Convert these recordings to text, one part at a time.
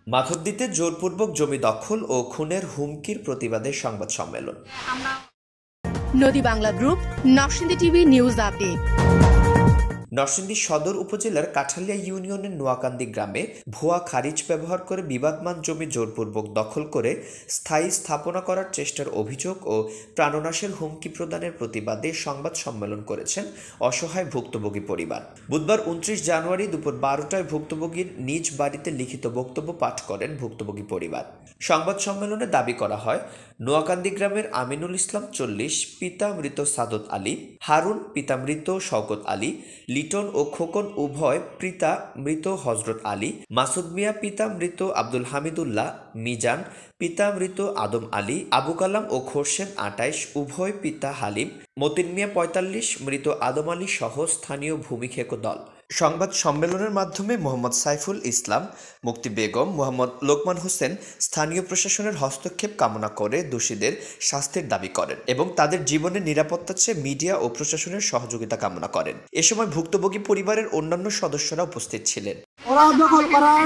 মাধবদীতে জোরপূর্বক জমি দখল ও খুনের হুমকির প্রতিবাদে সংবাদ সম্মেলন। নদী Bangla group, Narsingdi TV news update. Narsingdi সদর উপজেলার কাঠালিয়া ইউনিয়নের নোয়াকান্দি গ্রামে ভুয়া খারিজ ব্যবহার করে বিবাদমান জমি জোরপূর্বক দখল করে স্থায়ী স্থাপনা করার চেষ্টার অভিযোগ ও প্রাণনাশের হুমকি প্রদানের প্রতিবাদে সংবাদ সম্মেলন করেছেন অসহায় ভুক্তভোগী পরিবার। বুধবার 29 জানুয়ারি দুপুর 12টায় ভুক্তভোগীর নিজ বাড়িতে লিখিত বক্তব্য পাঠ করেন ভুক্তভোগী পরিবার। সংবাদ সম্মেলনে দাবি করা হয়, নোয়াকান্দি গ্রামের আমিনুল ইসলাম 40, পিতা মৃত সাদত আলী, হারুন পিতা মৃত শওকত আলী, লিটন ও খোকন উভয় পিতা মৃত হজরত আলী, মাসুদ মিয়া পিতা মৃত আব্দুল হামিদুল্লাহ, মিজান পিতা মৃত আদম আলী, আবু কালাম ও খোরশেদ 28 উভয় পিতা হালিম, মতিন মিয়া 45 মৃত আদম আলী সহ স্থানীয় ভূমিক্ষেক দল। সংবাদ সম্মেলনের মাধ্যমে মোহাম্মদ সাইফুল ইসলাম, মুক্তি বেগম, মোহাম্মদ লোকমান হোসেন স্থানীয় প্রশাসনের হস্তক্ষেপ কামনা করে দোষীদের শাস্তির দাবি করেন এবং তাদের জীবনের নিরাপত্তা চেয়ে মিডিয়া ও প্রশাসনের সহযোগিতা কামনা করেন। এ সময় ভুক্তভোগী পরিবারের অন্যান্য সদস্যরা উপস্থিত ছিলেন। ওরা দখল করার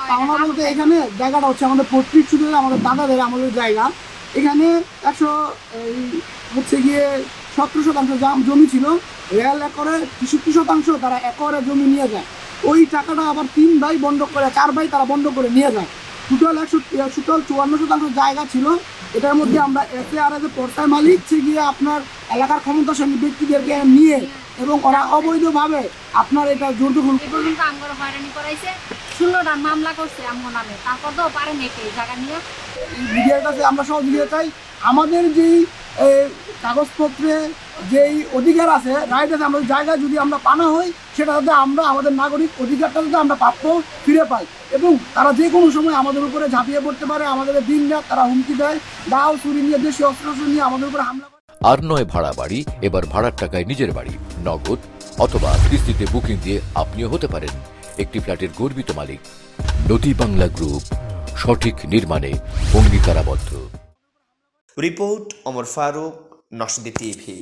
পাওনা বলতে এখানে জায়গাটা হচ্ছে আমাদের পৈতৃক সূত্রে আমাদের দাদাদের আমাদের জায়গা। এখানে 100 হচ্ছে গিয়ে 17% জমি ছিল, রেল একরে 63% তারা একরে জমি নিয়ে যায়। ওই টাকাটা আবার 3 ভাই বন্ধক করে 4 ভাই তারা বন্ধ করে নিয়ে যায়। টোটাল 54% জায়গা ছিল। এটার মধ্যে আমরা এফআইআর পর্তায় মালিক হচ্ছে গিয়ে আপনার এলাকার ক্ষমতাশালী ব্যক্তিদেরকে নিয়ে এবং ওরা অবৈধভাবে আপনার এটা জোর দখল পর্যন্ত আমগর হয়রানি করাইছে। 16টা মামলা করছে আমগো নামে, তারপর তো পারে নাকি জায়গা নিয়ে। মিডিয়ার কাছে আমরা সহযোগিতা চাই। আমাদের যেই কাগজপত্রে যেই অধিকার আছে, রাইট আছে, আমাদের জায়গায় যদি আমরা পানা হই সেটা যাতে আমরা আমাদের নাগরিক অধিকারটা যাতে আমরা প্রাপ্য ফিরে পাই এবং তারা যে কোনো সময় আমাদের উপরে ঝাঁপিয়ে পড়তে পারে। আমাদের দিন রাত তারা হুমকি দেয়, দাও চুরি নিয়ে দেশীয় অস্ত্র নিয়ে আমাদের উপরে হামলা করে। আর নয় ভাড়া বাড়ি, এবার ভাড়ার টাকায় নিজের বাড়ি, নগদ অথবা কিস্তিতে বুকিং দিয়ে আপনিও হতে পারেন একটি ফ্ল্যাটের গর্বিত মালিক। নদী বাংলা গ্রুপ, সঠিক নির্মাণে অঙ্গীকারাবদ্ধ। Report Omar Faruk, Narsingdi TV.